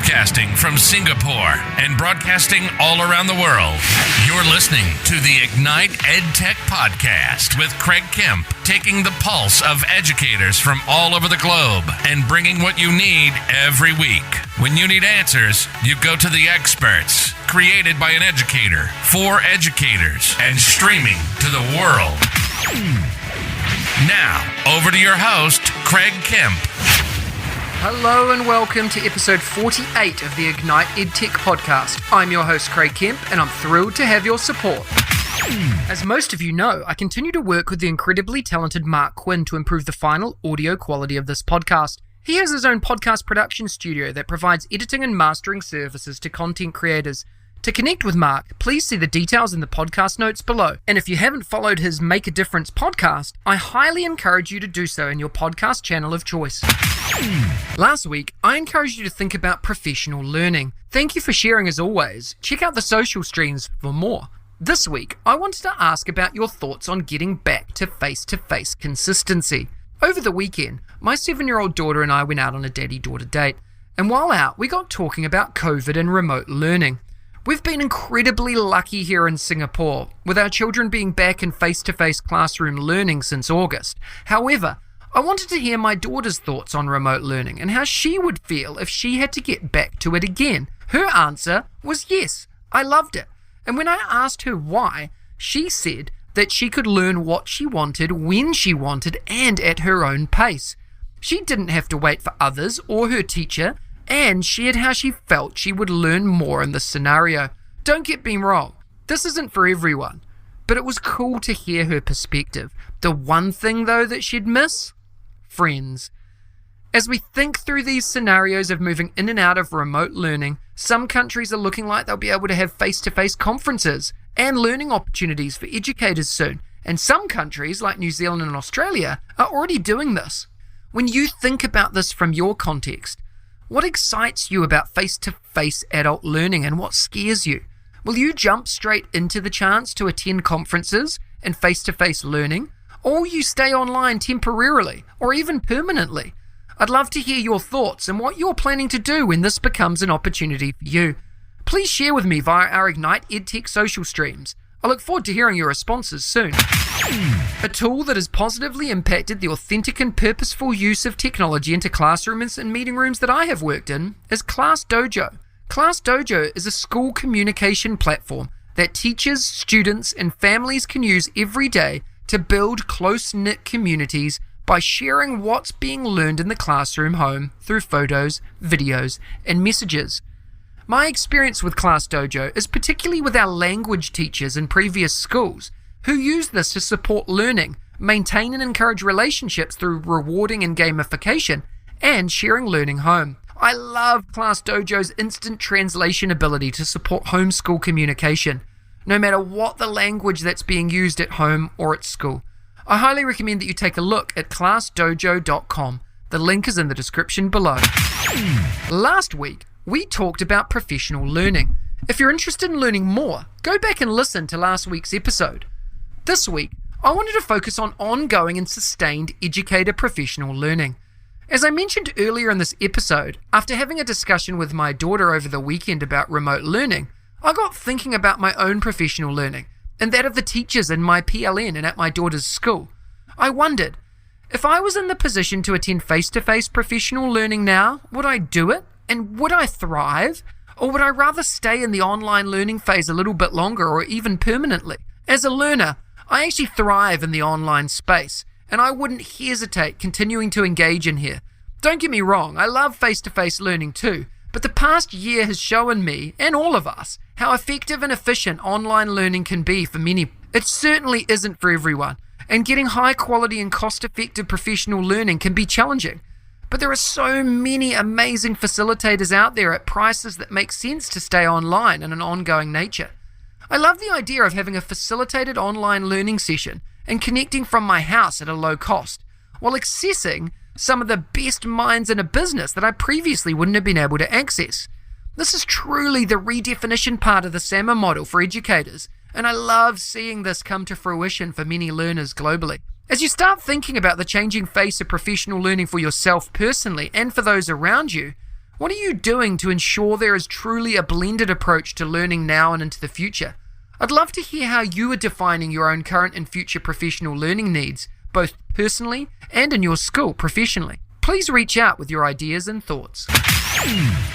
Broadcasting from Singapore and broadcasting all around the world. You're listening to the Ignite EdTech Podcast with Craig Kemp, taking the pulse of educators from all over the globe and bringing what you need every week. When you need answers, you go to the experts. Created by an educator, for educators, and streaming to the world. Now, over to your host, Craig Kemp. Hello and welcome to episode 48 of the Ignite EdTech Podcast. I'm your host, Craig Kemp, and I'm thrilled to have your support. As most of you know, I continue to work with the incredibly talented Mark Quinn to improve the final audio quality of this podcast. He has his own podcast production studio that provides editing and mastering services to content creators. To connect with Mark, please see the details in the podcast notes below. And if you haven't followed his Make a Difference podcast, I highly encourage you to do so in your podcast channel of choice. Last week, I encouraged you to think about professional learning. Thank you for sharing as always. Check out the social streams for more. This week, I wanted to ask about your thoughts on getting back to face-to-face consistency. Over the weekend, my 7-year-old daughter and I went out on a daddy-daughter date. And while out, we got talking about COVID and remote learning. We've been incredibly lucky here in Singapore, with our children being back in face-to-face classroom learning since August. However, I wanted to hear my daughter's thoughts on remote learning and how she would feel if she had to get back to it again. Her answer was yes, I loved it. And when I asked her why, she said that she could learn what she wanted, when she wanted, and at her own pace. She didn't have to wait for others or her teacher, and shared how she felt she would learn more in this scenario. Don't get me wrong, this isn't for everyone, but it was cool to hear her perspective. The one thing though that she'd miss? Friends. As we think through these scenarios of moving in and out of remote learning, some countries are looking like they'll be able to have face-to-face conferences and learning opportunities for educators soon, and some countries like New Zealand and Australia are already doing this. When you think about this from your context, what excites you about face-to-face adult learning and what scares you? Will you jump straight into the chance to attend conferences and face-to-face learning? Or will you stay online temporarily or even permanently? I'd love to hear your thoughts and what you're planning to do when this becomes an opportunity for you. Please share with me via our Ignite EdTech social streams. I look forward to hearing your responses soon. A tool that has positively impacted the authentic and purposeful use of technology into classrooms and meeting rooms that I have worked in is Class Dojo. Class Dojo is a school communication platform that teachers, students, and families can use every day to build close-knit communities by sharing what's being learned in the classroom home through photos, videos, and messages. My experience with Class Dojo is particularly with our language teachers in previous schools who use this to support learning, maintain and encourage relationships through rewarding and gamification, and sharing learning home. I love Class Dojo's instant translation ability to support homeschool communication, no matter what the language that's being used at home or at school. I highly recommend that you take a look at classdojo.com. The link is in the description below. Last week, we talked about professional learning. If you're interested in learning more, go back and listen to last week's episode. This week, I wanted to focus on ongoing and sustained educator professional learning. As I mentioned earlier in this episode, after having a discussion with my daughter over the weekend about remote learning, I got thinking about my own professional learning and that of the teachers in my PLN and at my daughter's school. I wondered, if I was in the position to attend face-to-face professional learning now, would I do it? And would I thrive? Or would I rather stay in the online learning phase a little bit longer or even permanently? As a learner, I actually thrive in the online space, and I wouldn't hesitate continuing to engage in here. Don't get me wrong, I love face-to-face learning too, but the past year has shown me, and all of us, how effective and efficient online learning can be for many. It certainly isn't for everyone, and getting high-quality and cost-effective professional learning can be challenging. But there are so many amazing facilitators out there at prices that make sense to stay online in an ongoing nature. I love the idea of having a facilitated online learning session and connecting from my house at a low cost, while accessing some of the best minds in a business that I previously wouldn't have been able to access. This is truly the redefinition part of the SAMA model for educators, and I love seeing this come to fruition for many learners globally. As you start thinking about the changing face of professional learning for yourself personally and for those around you, What are you doing to ensure there is truly a blended approach to learning now and into the future? I'd love to hear how you are defining your own current and future professional learning needs, both personally and in your school professionally. Please reach out with your ideas and thoughts.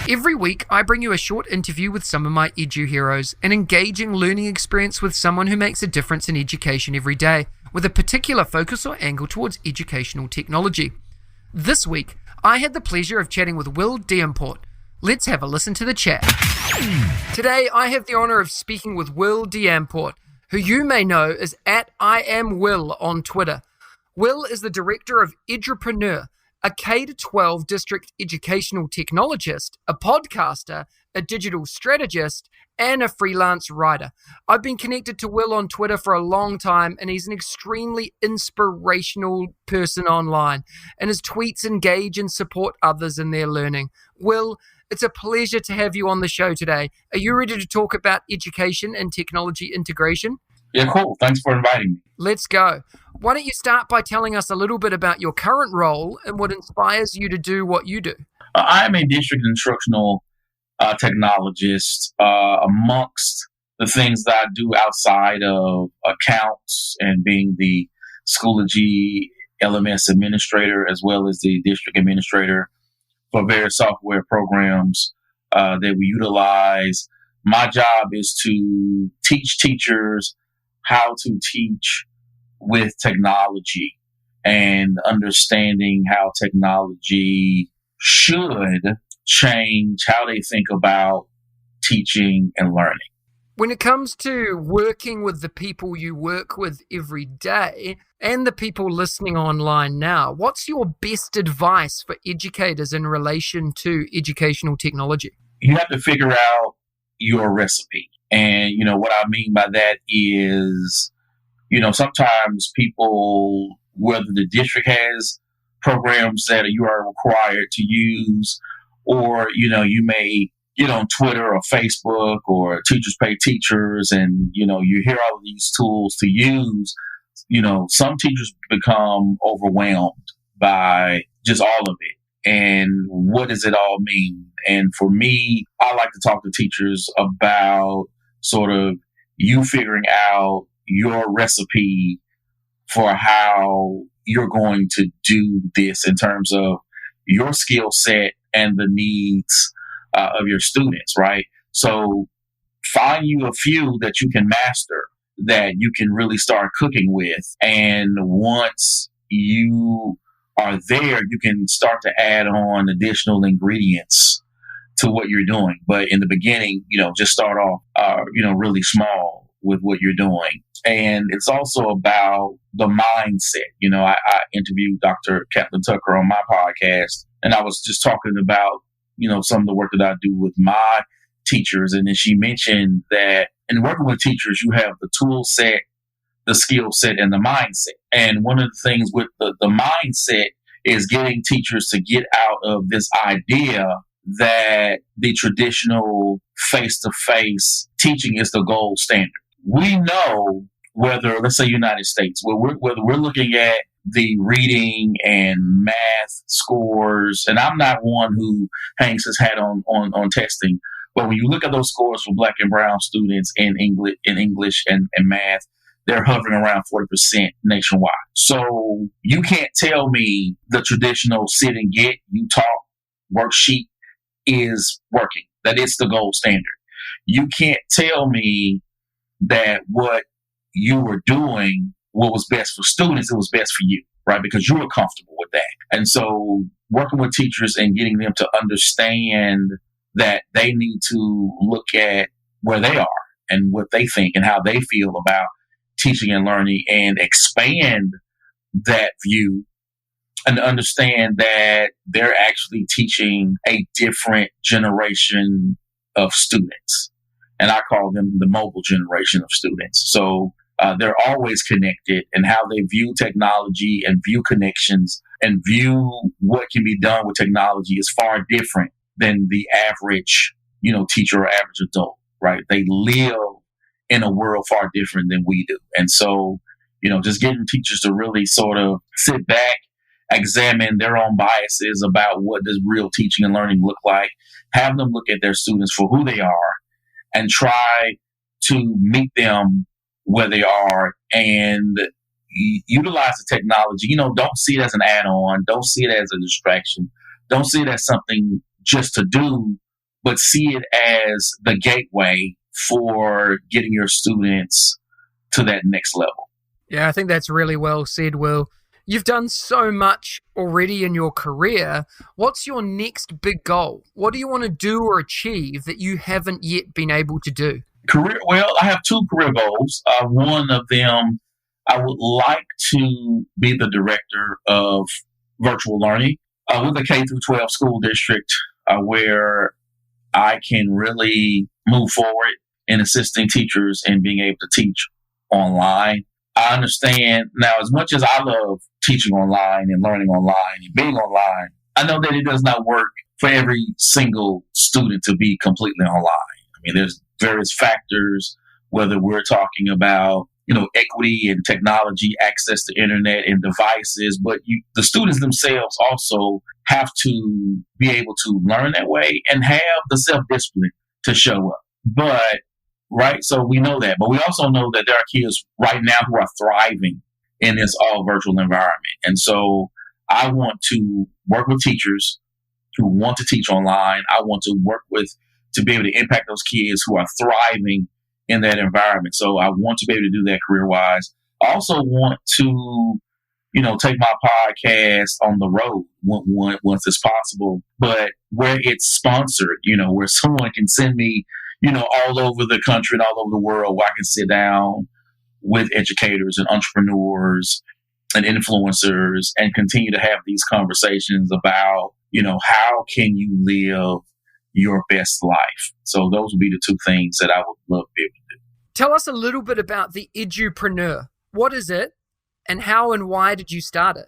Every week, I bring you a short interview with some of my edu heroes, an engaging learning experience with someone who makes a difference in education every day, with a particular focus or angle towards educational technology. This week, I had the pleasure of chatting with Will Deyamport. Let's have a listen to the chat. Today, I have the honor of speaking with Will Deyamport, who you may know as @IamWill on Twitter. Will is the director of EduPreneur, a K-12 district educational technologist, a podcaster, a digital strategist, and a freelance writer. I've been connected to Will on Twitter for a long time, and he's an extremely inspirational person online, and his tweets engage and support others in their learning. Will, it's a pleasure to have you on the show today. Are you ready to talk about education and technology integration? Yeah, cool. Thanks for inviting me. Let's go. Why don't you start by telling us a little bit about your current role and what inspires you to do what you do? I am a district instructional technologist. Amongst the things that I do outside of accounts and being the Schoology LMS administrator, as well as the district administrator for various software programs that we utilize, my job is to teach teachers how to teach with technology and understanding how technology should change how they think about teaching and learning. When it comes to working with the people you work with every day and the people listening online now, what's your best advice for educators in relation to educational technology? You have to figure out your recipe. And, what I mean by that is, sometimes people, whether the district has programs that you are required to use, or, you may get on Twitter or Facebook or Teachers Pay Teachers, and, you hear all of these tools to use. Some teachers become overwhelmed by just all of it. And what does it all mean? And for me, I like to talk to teachers about sort of you figuring out your recipe for how you're going to do this in terms of your skill set and the needs of your students, right? So find you a few that you can master, that you can really start cooking with. And once you are there, you can start to add on additional ingredients to what you're doing. But in the beginning, just start off, really small with what you're doing. And it's also about the mindset. I interviewed Dr. Catlin on my podcast, and I was just talking about, some of the work that I do with my teachers. And then she mentioned that in working with teachers, you have the tool set, the skill set, and the mindset. And one of the things with the mindset is getting teachers to get out of this idea that the traditional face-to-face teaching is the gold standard. We know whether, let's say United States, whether we're looking at the reading and math scores, and I'm not one who hangs his hat on testing, but when you look at those scores for Black and Brown students in English and math, they're hovering around 40% nationwide. So you can't tell me the traditional sit and get, you talk worksheet is working, that it's the gold standard. You can't tell me that what you were doing, what was best for students, it was best for you, right? Because you were comfortable with that. And so working with teachers and getting them to understand that they need to look at where they are and what they think and how they feel about teaching and learning, and expand that view and understand that they're actually teaching a different generation of students. And I call them the mobile generation of students. So they're always connected, and how they view technology and view connections and view what can be done with technology is far different than the average, teacher or average adult, right? They live in a world far different than we do. And so, just getting teachers to really sort of sit back examine their own biases about what does real teaching and learning look like, have them look at their students for who they are, and try to meet them where they are and utilize the technology. Don't see it as an add-on. Don't see it as a distraction. Don't see it as something just to do, but see it as the gateway for getting your students to that next level. Yeah, I think that's really well said, Will. You've done so much already in your career. What's your next big goal? What do you want to do or achieve that you haven't yet been able to do? Well, I have two career goals. One of them, I would like to be the director of virtual learning with a K through 12 school district where I can really move forward in assisting teachers and being able to teach online. I understand now, as much as I love teaching online and learning online and being online, I know that it does not work for every single student to be completely online. I mean, there's various factors, whether we're talking about, equity and technology, access to internet and devices, but the students themselves also have to be able to learn that way and have the self-discipline to show up. Right. So we know that, but we also know that there are kids right now who are thriving in this all virtual environment. And so I want to work with teachers who want to teach online. I want to work to be able to impact those kids who are thriving in that environment. So I want to be able to do that career wise. I also want to, take my podcast on the road once it's possible, but where it's sponsored, where someone can send me, all over the country and all over the world, where I can sit down with educators and entrepreneurs and influencers and continue to have these conversations about, how can you live your best life? So those would be the two things that I would love to be able to do. Tell us a little bit about the EduPreneur. What is it, and how and why did you start it?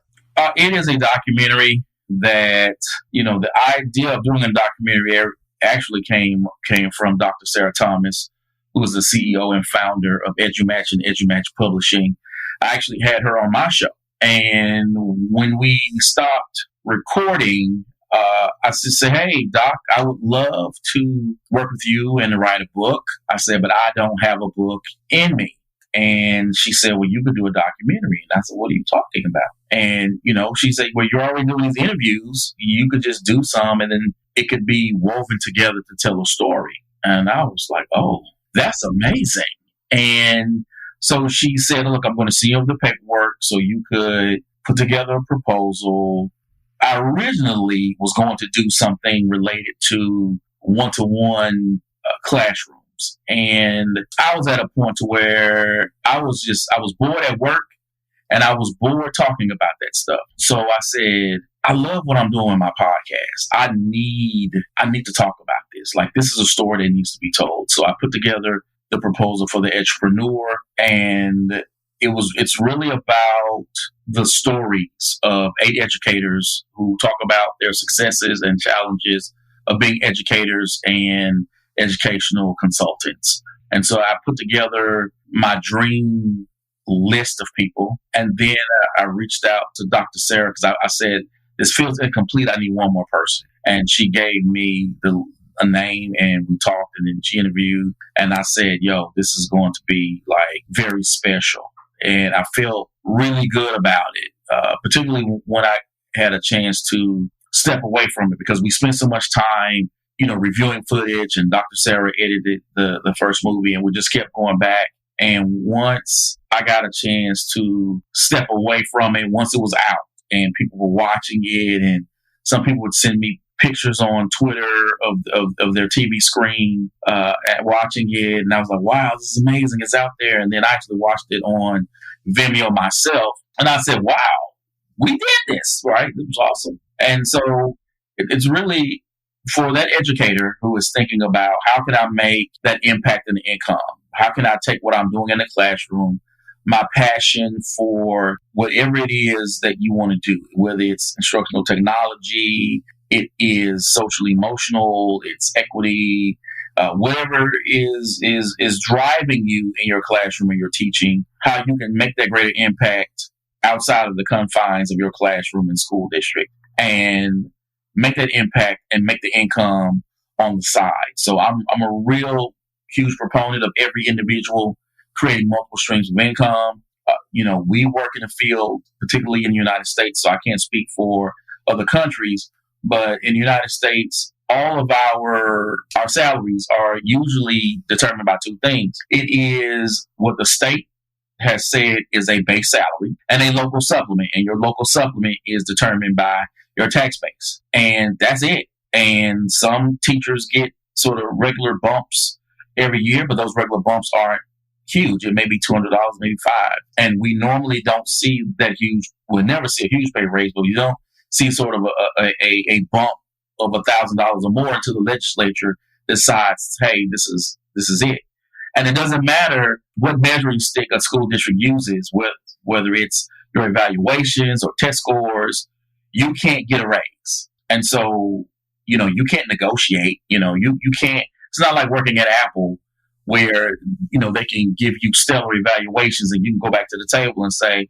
It is a documentary that, the idea of doing a documentary actually came from Dr. Sarah Thomas, who is the CEO and founder of EduMatch and EduMatch Publishing. I actually had her on my show. And when we stopped recording, I said, hey, Doc, I would love to work with you and write a book. I said, but I don't have a book in me. And she said, well, you could do a documentary. And I said, what are you talking about? And, she said, well, you're already doing these interviews. You could just do some and then it could be woven together to tell a story. And I was like, oh, that's amazing. And so she said, look, I'm going to see over the paperwork so you could put together a proposal. I originally was going to do something related to one-to-one classrooms. And I was at a point to where I was bored at work and I was bored talking about that stuff. So I said, I love what I'm doing with my podcast. I need to talk about this. Like, this is a story that needs to be told. So I put together the proposal for the EduPreneur, and it's really about the stories of 8 educators who talk about their successes and challenges of being educators and educational consultants. And so I put together my dream list of people, and then I reached out to Dr. Sarah because I said, this feels incomplete. I need one more person. And she gave me a name, and we talked, and then she interviewed, and I said, yo, this is going to be like very special. And I felt really good about it, particularly when I had a chance to step away from it, because we spent so much time, reviewing footage, and Dr. Sarah edited the first movie, and we just kept going back. And once I got a chance to step away from it, once it was out and people were watching it, and some people would send me pictures on Twitter of their TV screen watching it. And I was like, wow, this is amazing. It's out there. And then I actually watched it on Vimeo myself. And I said, wow, we did this, right? It was awesome. And so it's really for that educator who is thinking about, how can I make that impact in the income? How can I take what I'm doing in the classroom, my passion for whatever it is that you want to do, whether it's instructional technology, it is social emotional, it's equity, whatever is driving you in your classroom and your teaching, how you can make that greater impact outside of the confines of your classroom and school district and make that impact and make the income on the side. So I'm a real huge proponent of every individual creating multiple streams of income. We work in the field, particularly in the United States, so I can't speak for other countries, but in the United States, all of our salaries are usually determined by two things. It is what the state has said is a base salary and a local supplement. And your local supplement is determined by your tax base. And that's it. And some teachers get sort of regular bumps every year, but those regular bumps aren't huge. It may be $200, maybe $500. And we normally don't see that huge, we'll never see a huge pay raise, but we don't see sort of a bump of $1,000 or more until the legislature decides, hey, this is it. And it doesn't matter what measuring stick a school district uses, whether it's your evaluations or test scores, you can't get a raise. And so, you can't negotiate, you can't, it's not like working at Apple where, they can give you stellar evaluations and you can go back to the table and say,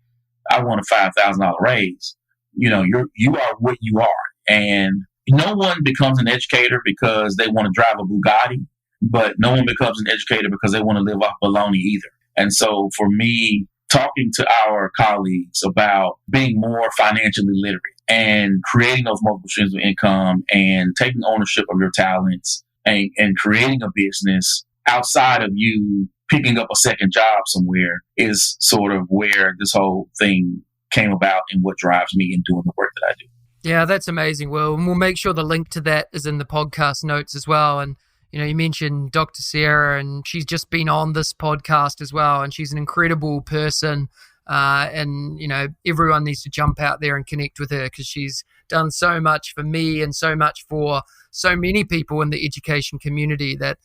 I want a $5,000 raise. You are what you are. And no one becomes an educator because they want to drive a Bugatti, but no one becomes an educator because they want to live off baloney either. And so for me, talking to our colleagues about being more financially literate and creating those multiple streams of income and taking ownership of your talents and creating a business outside of you picking up a second job somewhere is sort of where this whole thing came about and what drives me in doing the work that I do. Yeah, that's amazing, Will. And we'll make sure the link to that is in the podcast notes as well. And, you mentioned Dr. Sarah, and she's just been on this podcast as well. And she's an incredible person. And everyone needs to jump out there and connect with her because she's done so much for me and so much for so many people in the education community that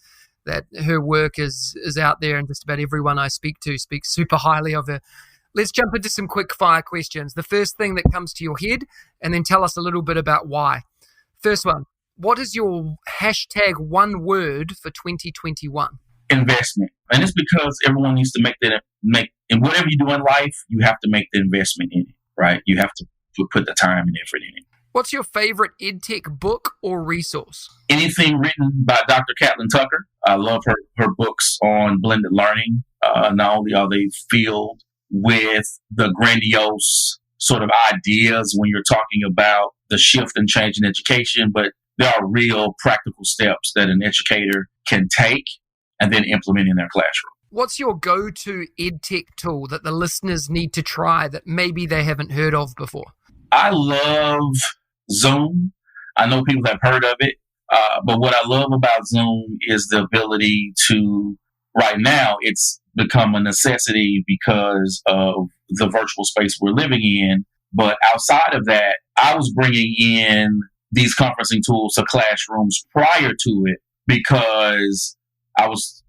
her work is out there, and just about everyone I speak to speaks super highly of her. Let's jump into some quick fire questions. The first thing that comes to your head, and then tell us a little bit about why. First one, what is your hashtag one word for 2021? Investment. And it's because everyone needs to make in whatever you do in life, you have to make the investment in it, right? You have to put the time and effort in it. What's your favorite EdTech book or resource? Anything written by Dr. Catlin Tucker. I love her books on blended learning. Not only are they filled with the grandiose sort of ideas when you're talking about the shift and change in education, but there are real practical steps that an educator can take and then implement in their classroom. What's your go-to EdTech tool that the listeners need to try that maybe they haven't heard of before? I love Zoom. I know people have heard of it, but what I love about Zoom is the ability to, right now, it's become a necessity because of the virtual space we're living in. But outside of that, I was bringing in these conferencing tools to classrooms prior to it because I was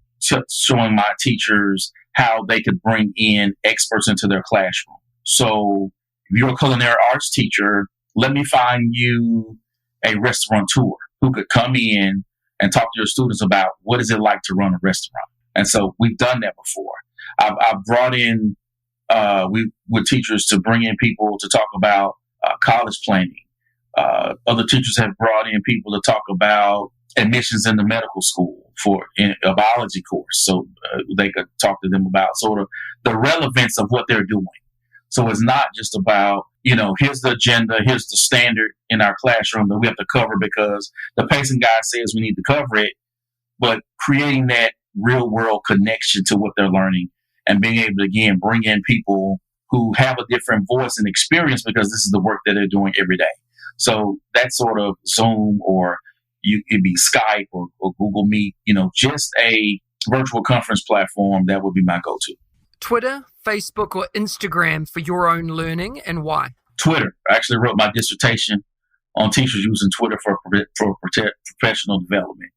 showing my teachers how they could bring in experts into their classroom. So if you're a culinary arts teacher, let me find you a restaurateur who could come in and talk to your students about what is it like to run a restaurant. And so we've done that before. I've brought in with teachers to bring in people to talk about college planning. Other teachers have brought in people to talk about admissions in the medical school for a biology course. So they could talk to them about sort of the relevance of what they're doing. So it's not just about, here's the agenda, here's the standard in our classroom that we have to cover because the pacing guide says we need to cover it, but creating that real world connection to what they're learning and being able to, again, bring in people who have a different voice and experience because this is the work that they're doing every day. So that sort of Zoom or it'd be Skype or Google Meet, just a virtual conference platform, that would be my go-to. Twitter, Facebook, or Instagram for your own learning, and why? Twitter. I actually wrote my dissertation on teachers using Twitter for professional development.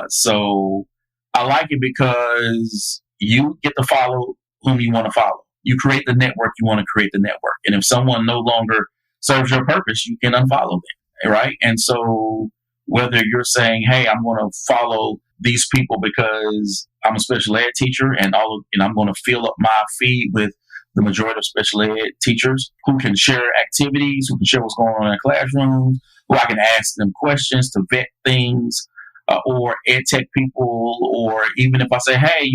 So I like it because you get to follow whom you want to follow. You create the network you want to create the network. And if someone no longer serves your purpose, you can unfollow them, right? And so whether you're saying, hey, I'm going to follow these people because I'm a special ed teacher and I'm going to fill up my feed with the majority of special ed teachers who can share activities, who can share what's going on in classrooms, who I can ask them questions to vet things, or ed tech people, or even if I say, hey,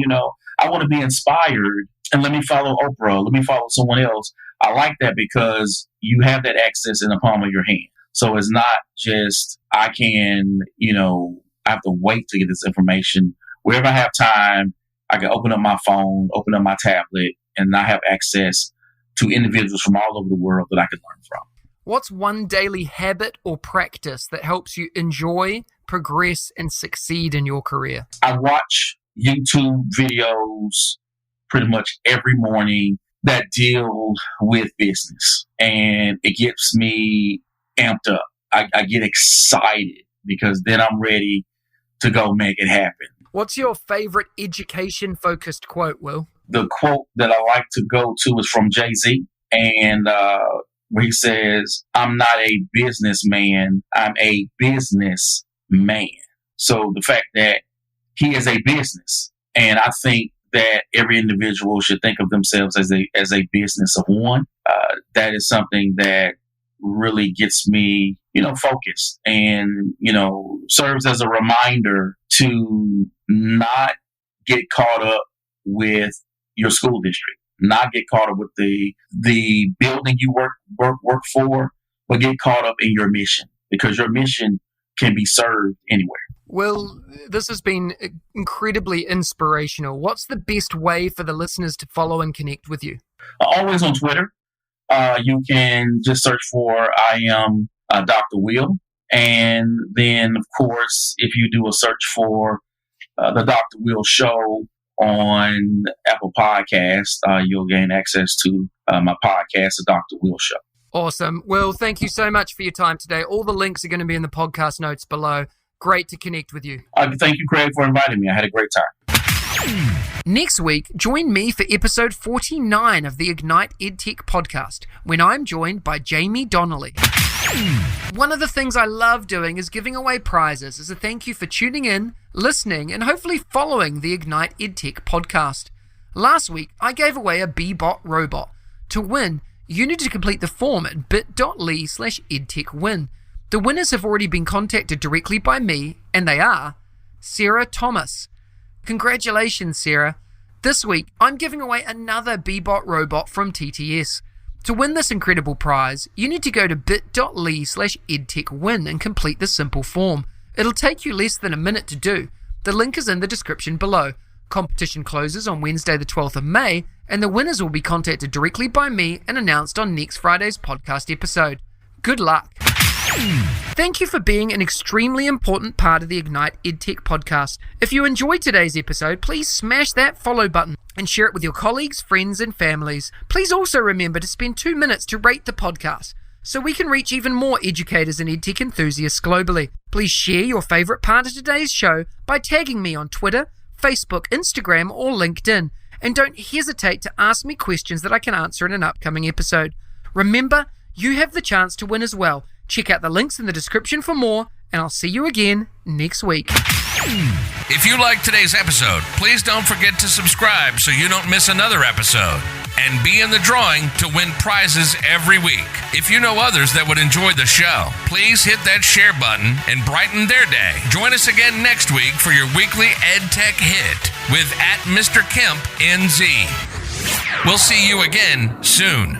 I want to be inspired and let me follow Oprah, let me follow someone else. I like that because you have that access in the palm of your hand. So it's not just I can, I have to wait to get this information. Wherever I have time, I can open up my phone, open up my tablet, and I have access to individuals from all over the world that I can learn from. What's one daily habit or practice that helps you enjoy, progress, and succeed in your career? I watch YouTube videos pretty much every morning that deal with business, and it gets me amped up. I get excited because then I'm ready to go make it happen. What's your favorite education-focused quote, Will? The quote that I like to go to is from Jay-Z, and where he says, I'm not a businessman, I'm a businessman. So the fact that he is a business, and I think that every individual should think of themselves as a business of one. That is something that really gets me, focused and, serves as a reminder to not get caught up with your school district, not get caught up with the building you work for, but get caught up in your mission, because your mission can be served anywhere. Well, this has been incredibly inspirational. What's the best way for the listeners to follow and connect with you? Always on Twitter. You can just search for I am Dr. Will. And then, of course, if you do a search for the Dr. Will Show on Apple Podcasts, you'll gain access to my podcast, The Dr. Will Show. Awesome. Will, thank you so much for your time today. All the links are going to be in the podcast notes below. Great to connect with you. Thank you, Craig, for inviting me. I had a great time. Next week, join me for episode 49 of the Ignite EdTech Podcast, when I'm joined by Jamie Donnelly. One of the things I love doing is giving away prizes as a thank you for tuning in, listening, and hopefully following the Ignite EdTech Podcast. Last week, I gave away a BeeBot Robot. To win, you need to complete the form at bit.ly/edtechwin. The winners have already been contacted directly by me, and they are Sarah Thomas. Congratulations, Sarah. This week, I'm giving away another BeeBot Robot from TTS. To win this incredible prize, you need to go to bit.ly/edtechwin and complete the simple form. It'll take you less than a minute to do. The link is in the description below. Competition closes on Wednesday the 12th of May, and the winners will be contacted directly by me and announced on next Friday's podcast episode. Good luck. Thank you for being an extremely important part of the Ignite EdTech podcast. If you enjoyed today's episode, please smash that follow button and share it with your colleagues, friends, and families. Please also remember to spend 2 minutes to rate the podcast so we can reach even more educators and EdTech enthusiasts globally. Please share your favorite part of today's show by tagging me on Twitter, Facebook, Instagram, or LinkedIn. And don't hesitate to ask me questions that I can answer in an upcoming episode. Remember, you have the chance to win as well. Check out the links in the description for more, and I'll see you again next week. If you liked today's episode, please don't forget to subscribe so you don't miss another episode. And be in the drawing to win prizes every week. If you know others that would enjoy the show, please hit that share button and brighten their day. Join us again next week for your weekly EdTech hit with @Mr. Kemp NZ. We'll see you again soon.